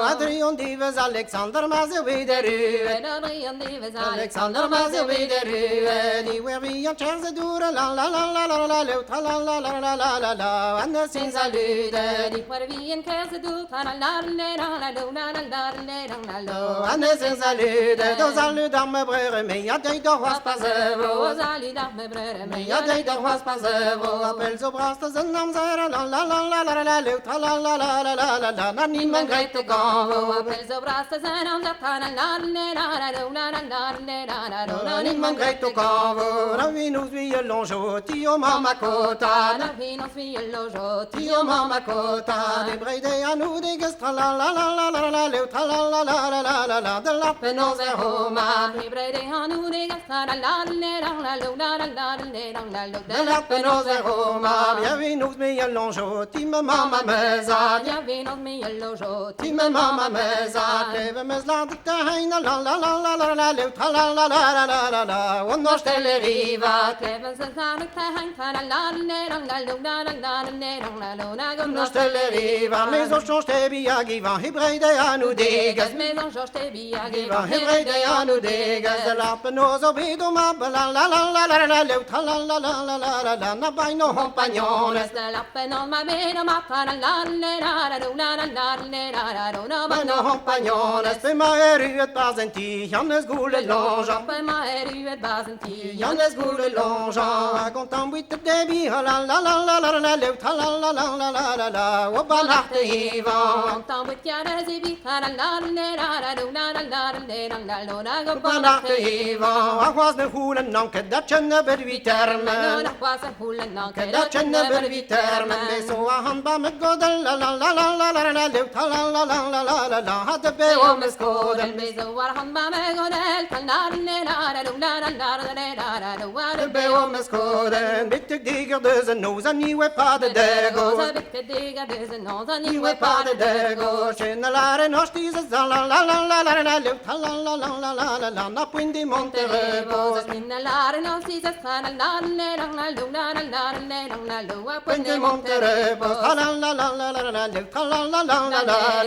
Adrian Divas Alexander Mazewideru Alexander Mazewideru Anywhere we are chance to la la la la la la la la la la la la la and the sins allude Where we in Casadoo, and the sins allude those allude on my brother me a day of Waspazevo me a day of Waspazevo appels of Rastas and Namzara la la la la la la la la la la la la la not niemand great to go appels of Rastas and on the niemand great to go Ravinus vi longeau tio mama cota tio mama cota de brede a nous de gestra la la la la la la la la la la la la la de la penose Roma de la penose Roma bienvenus mi longeau ti mama meza ti mama meza que mes la de taina la la la la la la la la la la la la uno stelle viva uno stelle viva mes o change biagi va hybride a nous degas va hybride a nous degas la penoso bido ma la la la la la la la la la la la na bai no compagnones la penon ma meno ma bai no compagnones pe ma eruet pasenti Jannes goule longe pe ma eruet basenti Jannes goule longe content with the debi la la la la la la la la la la la o banachte ivan content with yara zibi banachte ivan a was ne hulen nanke dat chenne ber vi termen dat chenne ber vi termen me so a han ba me godel la la la la la la la la la la la hat be o mes godel me so war han ba me godel be o mes godel bitte diger de nos a nieuwe pade dego nieuwe pade dego chenalare nostis la la la la la la la la la na quindi Monterebo Nell'are non si sa quindi Monterebo la la la la la la la la la la la la